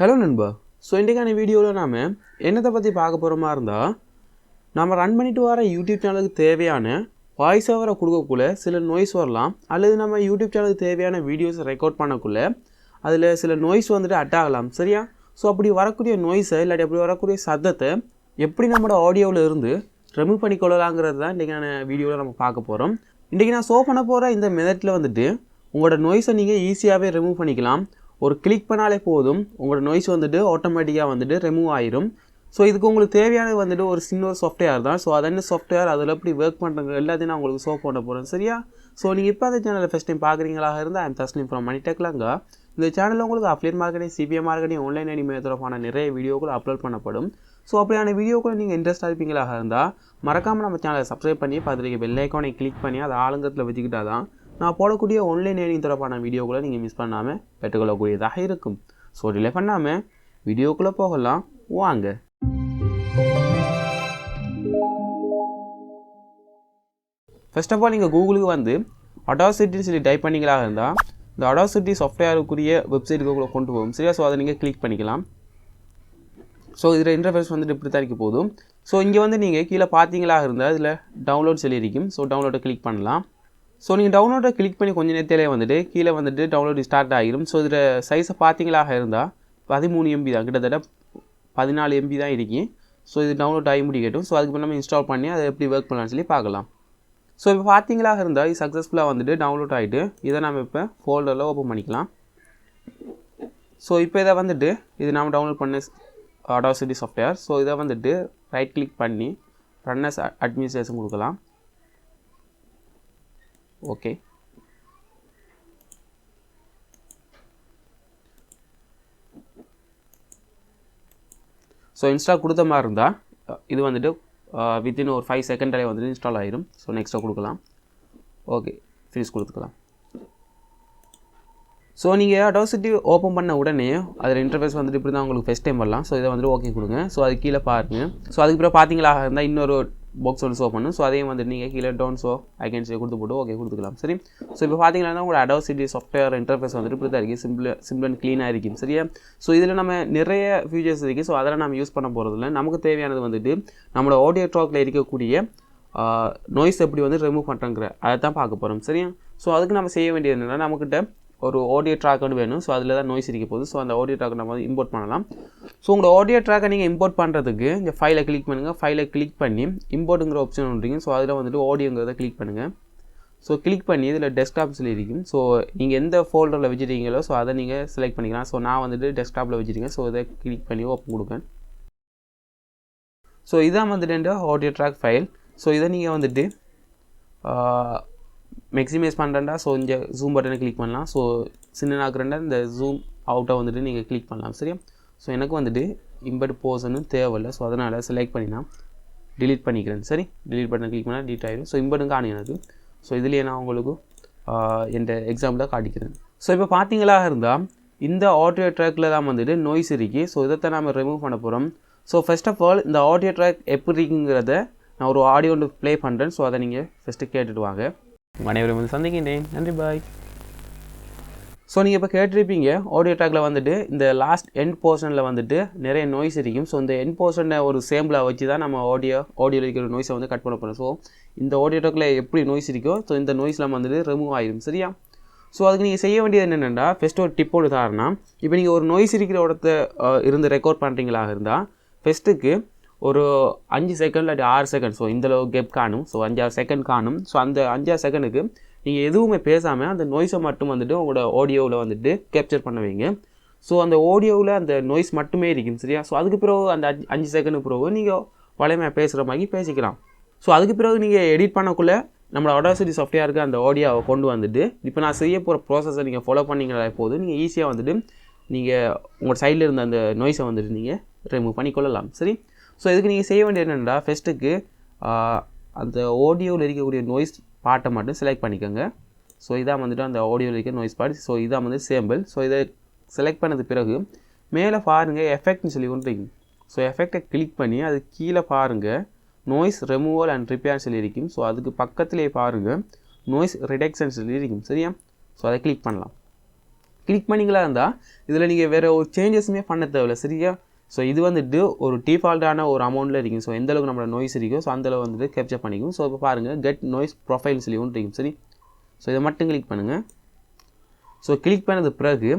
Hello நண்பா. So இன்றைக்கான வீடியோவில் நாம் என்னத்தை பற்றி பார்க்க போகிற மாதிரி இருந்தால், நம்ம ரன் பண்ணிட்டு வர யூடியூப் சேனலுக்கு தேவையான வாய்ஸ் ஓவரை கொடுக்கக்குள்ள சில நோய்ஸ் வரலாம், அல்லது நம்ம யூடியூப் சேனலுக்கு தேவையான வீடியோஸை ரெக்கார்ட் பண்ணக்குள்ள அதில் சில நோய்ஸ் வந்துட்டு அட்டாகலாம். சரியா? ஸோ அப்படி வரக்கூடிய நோய்ஸை இல்லாட்டி அப்படி வரக்கூடிய சத்தத்தை எப்படி நம்மளோட ஆடியோவில் இருந்து ரிமூவ் பண்ணிக்கொள்ளலாங்கிறது தான் இன்றைக்கான வீடியோவில் நம்ம பார்க்க போகிறோம். இன்றைக்கி நான் ஷோ பண்ண போகிற இந்த மெத்தடில் வந்துட்டு உங்களோட நோய்ஸை நீங்கள் ஈஸியாகவே ரிமூவ் பண்ணிக்கலாம். ஒரு கிளிக் பண்ணாலே போதும், உங்களோட நோய்ஸ் வந்துட்டு ஆட்டோமேட்டிக்காக வந்துட்டு ரிமூவ் ஆயிரும். ஸோ இதுக்கு உங்களுக்கு தேவையானது வந்துட்டு ஒரு சின்ன ஒரு சாஃப்ட்வேர் தான். ஸோ அது என்ன சாஃப்ட்வேர், அதில் எப்படி ஒர்க் பண்ணுறது எல்லாத்தையும் நான் உங்களுக்கு ஷோ பண்ண போகிறேன். சரியா? ஸோ நீங்கள் இப்போ அந்த சேனலில் ஃபஸ்ட் டைம் பார்க்குறீங்களாக இருந்தால் I'm Thasleem from money tech Lanka. இந்த சேனலில் உங்களுக்கு affiliate marketing, CPM marketing, online எனிமே தொடர்பான நிறைய வீடியோக்கள் அப்லோட் பண்ணப்படும். ஸோ அப்படியான வீடியோக்களை நீங்கள் இன்ட்ரெஸ்ட்டாக இருப்பீங்களாக இருந்தால் மறக்காமல் நம்ம சேனலை சப்ஸ்கிரைப் பண்ணி பார்த்துருக்க பெல் ஐக்கானை கிளிக் பண்ணி அதை ஆளுங்கத்தில் வச்சுக்கிட்டா தான் நான் போடக்கூடிய ஆன்லைன் ஏர்னிங் தொடர்பான வீடியோக்களை நீங்கள் மிஸ் பண்ணாமல் பெற்றுக்கொள்ளக்கூடியதாக இருக்கும். ஸோ டிலே பண்ணாமல் வீடியோக்குள்ளே போகலாம் வாங்க. ஃபர்ஸ்ட் ஆஃப் ஆல் நீங்கள் கூகுளுக்கு வந்து Audacity சொல்லி டைப் பண்ணிங்களாக இருந்தால் இந்த Audacity சாஃப்ட்வேருக்குரிய வெப்சைட்டுக்குள்ளே கொண்டு போகும். சரியா? ஸோ அதை நீங்கள் கிளிக் பண்ணிக்கலாம். ஸோ இதில் இன்டர்ஃபேஸ் வந்துட்டு இப்படி தான் இருக்க போதும். ஸோ இங்கே வந்து நீங்கள் கீழே பார்த்தீங்களாக இருந்தால் இதில் டவுன்லோட் சொல்லி இருக்கும். ஸோ டவுன்லோடை கிளிக் பண்ணலாம். ஸோ நீங்கள் டவுன்லோடை கிளிக் பண்ணி கொஞ்சம் நேரத்திலே வந்துட்டு கீழே வந்துட்டு டவுன்லோடு ஸ்டார்ட் ஆகிடும். ஸோ இதில் சைஸை பார்த்தீங்களாக இருந்தால் 13 MB தான், கிட்டத்தட்ட 14 MB தான் இருக்கும். ஸோ இது டவுன்லோட் ஆகி முடிக்கட்டும். ஸோ அதுக்கு நம்ம இன்ஸ்டால் பண்ணி அதை எப்படி ஒர்க் பண்ணலாம்னு சொல்லி பார்க்கலாம். ஸோ இப்போ பார்த்தீங்களாக இருந்தால் இது சக்ஸஸ்ஃபுல்லாக வந்துட்டு டவுன்லோட் ஆகிட்டு இதை நம்ம இப்போ ஃபோல்டரில் ஓப்பன் பண்ணிக்கலாம். ஸோ இப்போ இதை வந்துட்டு இது நம்ம டவுன்லோட் பண்ண Audacity சாஃப்ட்வேர். ஸோ இதை வந்துட்டு ரைட் கிளிக் பண்ணி ரன் அஸ் அட்மினிஸ்ட்ரேஷன் கொடுக்கலாம். ஓகே. ஸோ இன்ஸ்டால் கொடுத்த மாதிரி இருந்தால் இது வந்துட்டு வித்தின் ஒரு 5 செகண்ட்லேயே வந்துட்டு இன்ஸ்டால் ஆகிடும். ஸோ நெக்ஸ்ட்டாக கொடுக்கலாம். ஓகே, ஃபினிஷ் கொடுத்துக்கலாம். ஸோ நீங்கள் Audacity ஓப்பன் பண்ண உடனே அதில் இன்டர்ஃபேஸ் வந்துட்டு இப்படி தான் உங்களுக்கு ஃபஸ்ட் டைம் வரலாம். ஸோ இதை வந்துட்டு ஓகே கொடுங்க. ஸோ அது கீழே பாருங்கள். ஸோ அதுக்கு பிறகு பார்த்தீங்களா இருந்தால் இன்னொரு பாக்ஸ் ஒன்று ஷோ பண்ணும். ஸோ அதையும் வந்துட்டு நீங்கள் கீழே டவுன் ஷோ ஐக்கன் சொல்லி கொடுத்து போட்டு ஓகே கொடுத்துக்கலாம். சரி? ஸோ இப்போ பார்த்தீங்கன்னா உங்களோட Audacity சாஃப்ட்வேர் இன்டர்ஃபேஸ் வந்துட்டு இப்படி தான் இருக்குது. சிம்பிள் அண்ட் க்ளீனாக இருக்கும். சரியா? ஸோ இதில் நம்ம நிறைய ஃபீச்சர்ஸ் இருக்குது. ஸோ அதெல்லாம் நம்ம யூஸ் பண்ண போகிறதில்ல. நமக்கு தேவையானது வந்துட்டு நம்மளோட ஆடியோ ட்ராக்கில் இருக்கக்கூடிய நாய்ஸ் எப்படி வந்து ரிமூவ் பண்ணுறங்கிற அதை தான் பார்க்க போகிறோம். சரியா? ஸோ அதுக்கு நம்ம செய்ய வேண்டியது என்னென்னா, நம்மக்கிட்ட ஒரு ஆடியோ ட்ராக் ஒன்று வேணும். ஸோ அதில் தான் நாய்ஸ் இருக்க போகுது. ஸோ அந்த ஆடியோ ட்ராக்கை நம்ம வந்து இம்போர்ட் பண்ணலாம். ஸோ உங்களோட ஆடியோ ட்ராக்கை நீங்கள் இம்போர்ட் பண்ணுறதுக்கு இந்த ஃபைலை கிளிக் பண்ணுங்கள். ஃபைலை கிளிக் பண்ணி இம்போர்ட்டுங்கிற ஆப்ஷன் ஒன்றுங்க. ஸோ அதில் வந்துட்டு ஆடியோங்கிறத கிளிக் பண்ணுங்கள். ஸோ கிளிக் பண்ணி இதில் டெஸ்க்டாப் சொல்லி இருக்கும். ஸோ நீங்கள் எந்த ஃபோல்டரில் வச்சுருக்கீங்களோ ஸோ அதை நீங்கள் செலக்ட் பண்ணிக்கலாம். ஸோ நான் வந்துட்டு டெஸ்க்டாப்பில் வச்சுருக்கேன். ஸோ இதை கிளிக் பண்ணி ஓப்பன் கொடுப்பேன். ஸோ இதான் வந்துட்டு ஆடியோ ட்ராக் ஃபைல். ஸோ இதை நீங்கள் வந்துட்டு மேக்ஸிமைஸ் பண்ணுறேன்டா. ஸோ இங்கே ஜூம் பட்டனை கிளிக் பண்ணலாம். ஸோ சின்னனாக்குறேன்டா இந்த ஜூம் அவுட்டை வந்துட்டு நீங்கள் கிளிக் பண்ணலாம். சரியா? ஸோ எனக்கு வந்துட்டு இம்பர்ட் போர்ஷனும் தேவையில்லை. ஸோ அதனால் செலக்ட் பண்ணி நான் டிலீட் பண்ணிக்கிறேன். சரி? டிலீட் பட்டனை கிளிக் பண்ணால் டிலீட் ஆகிடும். ஸோ இம்பர்ட்டும் காணும் எனக்கு. ஸோ இதுலேயே நான் உங்களுக்கு என் எக்ஸாம்பிளாக காட்டிக்கிறேன். ஸோ இப்போ பார்த்தீங்களா இருந்தால் இந்த ஆடியோ ட்ராக்கில் தான் வந்துட்டு நோய்ஸ் இருக்குது. ஸோ இதைத்தான் நம்ம ரிமூவ் பண்ண போகிறோம். ஸோ ஃபர்ஸ்ட் ஆஃப் ஆல் இந்த ஆடியோ ட்ராக் எப்படி இருக்குங்கிறத நான் ஒரு ஆடியோ ஒன்று ப்ளே பண்ணுறேன். ஸோ அதை நீங்கள் ஃபஸ்ட்டு கேட்டுட்டு வாங்க. அனைவரும் வந்து சந்திக்கின்றேன். நன்றி, பாய். ஸோ நீங்கள் இப்போ கேட்டிருப்பீங்க ஆடியோ ட்ராக்கில் வந்துட்டு இந்த லாஸ்ட் எண்ட் போர்ஷனில் வந்துட்டு நிறைய நோய்ஸ் இருக்கும். ஸோ இந்த எண்ட் போர்ஷனை ஒரு சேம்பிளாக வச்சு தான் நம்ம ஆடியோவில் இருக்கிற நோய்ஸை வந்து கட் பண்ண போகிறோம். ஸோ இந்த ஆடியோ ட்ராக்கில் எப்படி நோய்ஸ் இருக்கோ ஸோ இந்த நோய்ஸ்லாம் வந்துட்டு ரிமூவ் ஆகிடும். சரியா? ஸோ அதுக்கு நீங்கள் செய்ய வேண்டியது என்னென்னா, ஃபஸ்ட்டு ஒரு டிப்போடு தாருன்னா, இப்போ நீங்கள் ஒரு நோய்ஸ் இருக்கிற இடத்த இருந்து ரெக்கார்ட் பண்ணுறீங்களாக இருந்தால் ஃபஸ்ட்டுக்கு ஒரு 5 செகண்ட் இல்லாட்டி 6 செகண்ட், ஸோ இந்தளவு கேப் காணும். ஸோ 5-6 செகண்ட் காணும். ஸோ அந்த 5-6 செகண்டுக்கு நீங்கள் எதுவுமே பேசாமல் அந்த நோய்ஸை மட்டும் வந்துட்டு உங்களோட ஆடியோவில் வந்துட்டு கேப்சர் பண்ண வைங்க. ஸோ அந்த ஆடியோவில் அந்த நோய்ஸ் மட்டுமே இருக்கும். சரியா? ஸோ அதுக்கு பிறகு அந்த 5 செகண்டுக்கு பிறகு நீங்கள் வளைமையாக பேசுகிற மாதிரி பேசிக்கலாம். ஸோ அதுக்கு பிறகு நீங்கள் எடிட் பண்ணக்குள்ளே நம்மளோட Audacity சாஃப்ட்வேருக்கு அந்த ஆடியோவை கொண்டு வந்துட்டு இப்போ நான் செய்ய போகிற ப்ராசஸை நீங்கள் ஃபாலோ பண்ணிங்களா போது நீங்கள் ஈஸியாக வந்துட்டு நீங்கள் உங்களோட சைடில் இருந்த அந்த நோய்ஸை வந்துட்டு நீங்கள் ரிமூவ் பண்ணிக்கொள்ளலாம். சரி? ஸோ இதுக்கு நீங்கள் செய்ய வேண்டியது என்னென்னா, ஃபஸ்ட்டுக்கு அந்த ஆடியோவில் இருக்கக்கூடிய நோய்ஸ் பாட்டை மட்டும் செலக்ட் பண்ணிக்கோங்க. ஸோ இதான் வந்துட்டு அந்த ஆடியோவில் இருக்க நோய்ஸ் பாட். ஸோ இதான் வந்து சேம்பிள். ஸோ இதை செலக்ட் பண்ணது பிறகு மேலே பாருங்கள் எஃபெக்ட்னு சொல்லி கொண்டு இருக்கும். ஸோ எஃபெக்டை கிளிக் பண்ணி அது கீழே பாருங்கள் நாய்ஸ் ரிமூவல் அண்ட் ரிப்பேர் சொல்லி இருக்கும். ஸோ அதுக்கு பக்கத்துலேயே பாருங்கள் நாய்ஸ் ரிடக்ஷன் சொல்லி இருக்கும். சரியா? ஸோ அதை கிளிக் பண்ணலாம். கிளிக் பண்ணிங்களா இருந்தால் இதில் நீங்கள் வேறு ஒரு சேஞ்சஸுமே பண்ண தேவையில்ல சரியா. ஸோ இது வந்துட்டு ஒரு டிஃபால்ட்டான ஒரு அமௌண்ட்டில் இருக்கும். ஸோ எந்தளவுக்கு நம்மளோட நாய்ஸ் இருக்கும் ஸோ அந்தளவு வந்துட்டு கேப்சர் பண்ணிக்கும். ஸோ இப்போ பாருங்கள் கெட் நாய்ஸ் ப்ரொஃபைல் சொல்லி ஒன்று இருக்கும் சரி. ஸோ இதை மட்டும் கிளிக் பண்ணுங்கள். ஸோ கிளிக் பண்ணது பிறகு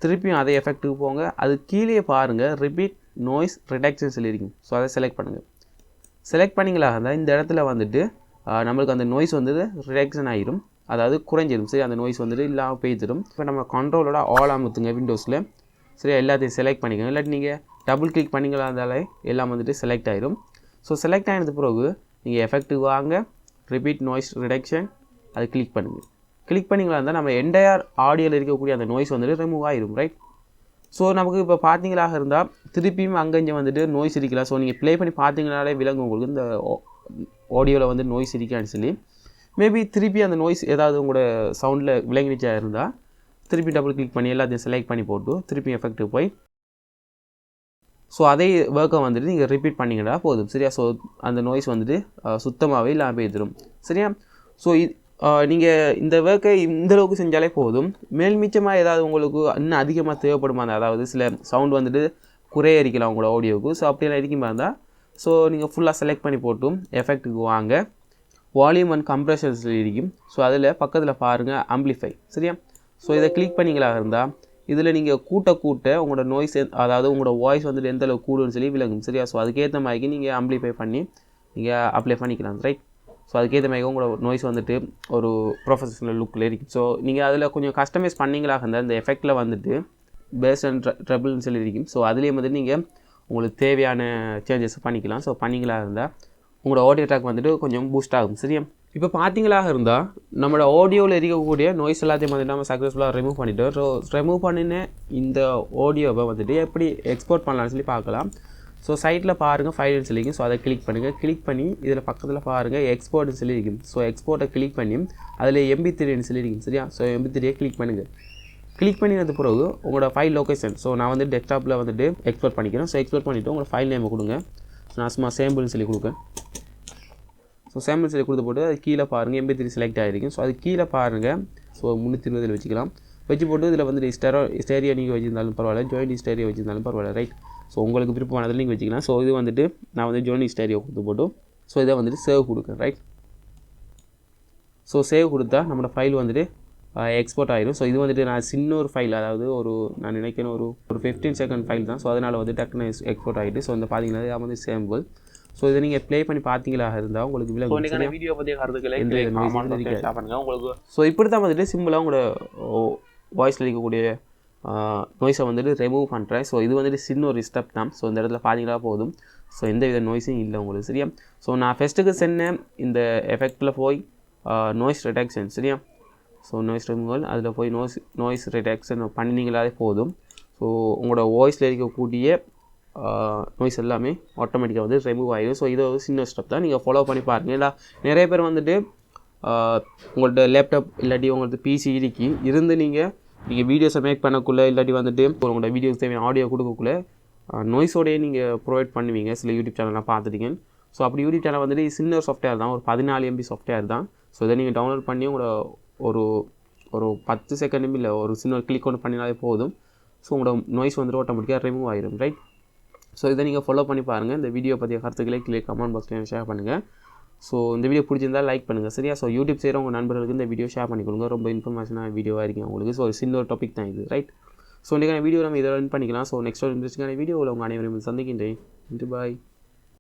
திருப்பியும் அதே எஃபெக்ட்டுக்கு போங்க. அது கீழே பாருங்கள் ரிப்பீட் நாய்ஸ் ரிடக்ஷன் சொல்லியிருக்கும். ஸோ அதை செலக்ட் பண்ணுங்கள். செலக்ட் பண்ணிங்களா இருந்தால் இந்த இடத்துல வந்துட்டு நம்மளுக்கு அந்த நாய்ஸ் வந்துட்டு ரிடக்ஷன் ஆகிடும், அதாவது குறைஞ்சிடும் சரி. அந்த நாய்ஸ் வந்துட்டு இல்லாமல் போய்த்திடும். இப்போ நம்ம கண்ட்ரோலோட ஆல் அமுத்துங்க விண்டோஸில் சரி. எல்லாத்தையும் செலக்ட் பண்ணிக்கோங்க. இல்லாட்டி நீங்கள் டபுள் கிளிக் பண்ணிங்களா இருந்தாலே எல்லாம் வந்துட்டு செலக்ட் ஆகிடும். ஸோ செலக்ட் ஆகினது பிறகு நீங்கள் எஃபெக்ட்டுக்கு வாங்க, ரிப்பீட் நாய்ஸ் ரிடக்ஷன் அது கிளிக் பண்ணுங்கள். கிளிக் பண்ணிங்களா இருந்தால் நம்ம என்டையர் ஆடியோவில் இருக்கக்கூடிய அந்த நாய்ஸ் வந்துட்டு ரிமூவ் ஆகிடும் ரைட். ஸோ நமக்கு இப்போ பார்த்தீங்களாக இருந்தால் திருப்பியும் அங்கே வந்துட்டு நாய்ஸ் இருக்கலாம். ஸோ நீங்கள் ப்ளே பண்ணி பார்த்தீங்கனாலே விலங்கு உங்களுக்கு இந்த ஆடியோவில் வந்து நாய்ஸ் இருக்கான்னு சொல்லி. மேபி திருப்பி அந்த நாய்ஸ் ஏதாவது உங்களோட சவுண்டில் விளங்கிச்சா இருந்தால் திருப்பி டபுள் கிளிக் பண்ணி எல்லாத்தையும் செலக்ட் பண்ணி போட்டு திருப்பி எஃபெக்ட்டுக்கு போய் ஸோ அதே ஒர்க்கை வந்துட்டு நீங்கள் ரிப்பீட் பண்ணிங்கன்னா போதும் சரியா. ஸோ அந்த நாய்ஸ் வந்துட்டு சுத்தமாகவே இல்லாமல் போய்த்திடும் சரியா. ஸோ நீங்கள் இந்த ஒர்க்கை இந்தளவுக்கு செஞ்சாலே போதும். மேல் மிச்சமாக ஏதாவது உங்களுக்கு இன்னும் அதிகமாக தேவைப்படுமா, அதாவது சில சவுண்ட் வந்துட்டு குறைய இருக்கலாம் உங்களோட ஆடியோவுக்கு. ஸோ அப்படியெல்லாம் இருக்குமா இருந்தால் ஸோ நீங்கள் ஃபுல்லாக செலக்ட் பண்ணி போட்டும் எஃபெக்ட்டுக்கு வாங்க, வால்யூம் அண்ட் கம்ப்ரெஷன்ஸ் இருக்கும். ஸோ அதில் பக்கத்தில் பாருங்கள் ஆம்பிளிஃபை சரியா. ஸோ இதை கிளிக் பண்ணிங்களா இருந்தால் இதில் நீங்கள் கூட்ட உங்களோட நாய்ஸ் அதாவது உங்களோட வாய்ஸ் வந்துட்டு எந்த அளவுக்கு கூடுன்னு சொல்லி விளங்கும் சரியா. ஸோ அதுக்கேற்ற மாதிரி நீங்கள் ஆம்பிளிஃபை பண்ணி நீங்கள் அப்ளை பண்ணிக்கலாம் ரைட். ஸோ அதுக்கேற்ற மாதிரி உங்களோட நாய்ஸ் வந்துட்டு ஒரு ப்ரொஃபஷனல் லுக்கில் இருக்கும். ஸோ நீங்கள் அதில் கொஞ்சம் கஸ்டமைஸ் பண்ணிங்களாக இருந்தால் இந்த எஃபெக்டில் வந்துட்டு பேஸ் அண்ட் ட்ரபிள்னு சொல்லி இருக்கும். ஸோ அதுலேயே வந்துட்டு நீங்கள் உங்களுக்கு தேவையான சேஞ்சஸ் பண்ணிக்கலாம். ஸோ பண்ணிங்களாக இருந்தால் உங்களோட ஆடியோ ட்ராக் வந்துட்டு கொஞ்சம் பூஸ்ட் ஆகும் சரியா. இப்போ பார்த்தீங்களாக இருந்தால் நம்மளோட ஆடியோவில் இருக்கக்கூடிய நாய்ஸ் எல்லாத்தையும் வந்துட்டு நம்ம சக்ஸஸ்ஃபுல்லாக ரிமூவ் பண்ணிவிட்டோம். ஸோ ரிமூவ் பண்ணின இந்த ஆடியோவை வந்துட்டு எப்படி எக்ஸ்போர்ட் பண்ணலாம்னு சொல்லி பார்க்கலாம். ஸோ சைட்டில் பாருங்கள் ஃபைல்னு சொல்லிக்கும். ஸோ அதை கிளிக் பண்ணுங்கள். கிளிக் பண்ணி இதில் பக்கத்தில் பாருங்கள் எக்ஸ்போர்ட்னு சொல்லியிருக்கும். ஸோ எக்ஸ்போர்ட்டை கிளிக் பண்ணி அதில் MP3ன்னு சொல்லியிருக்கும் சரியா. ஸோ MP3யை கிளிக் பண்ணுங்கள். கிளிக் பண்ணினது பிறகு உங்களோட ஃபைல் லொக்கேஷன் ஸோ நான் வந்து டெஸ்க்டாப்பில் வந்துட்டு எக்ஸ்போர்ட் பண்ணிக்கிறேன். ஸோ எக்ஸ்போர்ட் பண்ணிவிட்டு உங்களோட ஃபைல் நேமை கொடுங்க. ஸோ நான் சும்மா சேம்பிள்னு சொல்லி கொடுக்கேன். ஸோ சேம்பிள் சொல்லி கொடுத்து போட்டு அது கீழே பாருங்கள் MP3 செலக்ட் ஆகிருக்கும். ஸோ அது கீழே பாருங்கள். ஸோ 320 வச்சுக்கலாம். வச்சு போட்டு இதில் வந்து ஸ்டேரியோ நீங்கள் வச்சுருந்தாலும் பரவாயில்ல, ஜாயிண்ட் ஸ்டேரியோ வச்சுருந்தாலும் பரவாயில்ல ரைட். ஸோ உங்களுக்கு விருப்பமானதில் நீங்கள் வச்சுக்கலாம். ஸோ இது வந்துட்டு நான் வந்து ஜாயிண்ட் ஸ்டேரியோ கொடுத்து போட்டு ஸோ இதை வந்துட்டு சேவ் கொடுக்குறேன் ரைட். ஸோ சேவ் கொடுத்தா நம்மளோட ஃபைல் வந்துட்டு எக்ஸ்போர்ட் ஆகிடும். ஸோ இது வந்துட்டு நான் சின்ன ஒரு ஃபைல், அதாவது நான் நினைக்கிறேன் ஒரு 15 செகண்ட் ஃபைல் தான். ஸோ அதனால் வந்து டக்குன்னு எக்ஸ்போர்ட் ஆகிட்டு. ஸோ இந்த பார்த்தீங்கன்னா அது வந்து சேம்பிள். ஸோ இதை நீங்கள் ப்ளே பண்ணி பார்த்தீங்களா இருந்தால் உங்களுக்கு விலங்கு வீடியோ பற்றி கருத்துக்களை உங்களுக்கு. ஸோ இப்படி தான் வந்துட்டு சிம்பிளாக உங்களோட வாய்ஸில் இருக்கக்கூடிய நாய்ஸை வந்துட்டு ரிமூவ் பண்ணுறேன். ஸோ இது வந்துட்டு சின்ன ஒரு ஸ்டெப் தான். ஸோ இந்த இடத்துல பார்த்தீங்களா போதும். ஸோ எந்த வித நாய்ஸும் இல்லை உங்களுக்கு சரியா. ஸோ நான் ஃபஸ்ட்டுக்கு சொன்னேன் இந்த எஃபெக்டில் போய் நாய்ஸ் ரிடக்ஷன் சரியா. ஸோ நாய்ஸ் ரிமூவல் அதில் போய் நாய்ஸ் ரிடக்ஷன் பண்ணினீங்களாவே போதும். ஸோ உங்களோட வாய்ஸில் இருக்கக்கூடிய நாய்ஸ் எல்லாமே ஆட்டோமேட்டிக்காக வந்து ரிமூவ் ஆகிடும். ஸோ இது ஒரு சின்ன ஸ்டெப் தான், நீங்கள் ஃபாலோ பண்ணி பாருங்கள். இல்லை நிறைய பேர் வந்துட்டு உங்கள்கிட்ட லேப்டாப் இல்லாட்டி உங்கள்கிட்ட பிசி இருந்து நீங்கள் வீடியோஸை மேக் பண்ணக்குள்ளே இல்லாட்டி வந்துட்டு உங்களோட வீடியோஸ் தேவையான ஆடியோ கொடுக்கக்குள்ளே நாய்ஸோடையே நீங்கள் ப்ரொவைட் பண்ணுவீங்க. சில யூடியூப் சேனல்லாம் பார்த்துட்டீங்க. ஸோ அப்படி யூடியூப் சேனல் வந்துட்டு சின்ன சாஃப்ட்வேர் தான், ஒரு 14 MB சாஃப்ட்வேர் தான். ஸோ இதை நீங்கள் டவுன்லோட் பண்ணி உங்களோட ஒரு 10 செகண்ட் இல்லை ஒரு சின்ன கிளிக் ஒன்று பண்ணினாலே போதும். ஸோ உங்களோட நாய்ஸ் வந்துட்டு ஆட்டோமேட்டிக்காக ரிமூவ் ஆகிடும் ரைட். ஸோ இதை நீங்கள் ஃபாலோ பண்ணி பாருங்கள். இந்த வீடியோ பற்றிய கருத்துக்களை கீழே கமெண்ட் பாக்ஸில் ஷேர் பண்ணுங்கள். ஸோ இந்த வீடியோ பிடிச்சிருந்தால் லைக் பண்ணுங்கள் சரியா. ஸோ யூடியூப் செய்கிற உங்கள் நண்பர்களுக்கு இந்த வீடியோ ஷேர் பண்ணி கொடுங்க. ரொம்ப இன்ஃபர்மேஷனாக வீடியோவாக இருக்கும் உங்களுக்கு. ஸோ ஒரு சின்ன ஒரு டாபிக் தான் இது ரைட். ஸோ இன்றைக்கான வீடியோ நம்ம இதை ரன் பண்ணிக்கலாம். ஸோ நெக்ஸ்ட் ஒரு இன்ட்ரெஸ்டிங்கான வீடியோவில் உங்கள் அனைவரையும் சந்திக்கின்றேன். பாய்.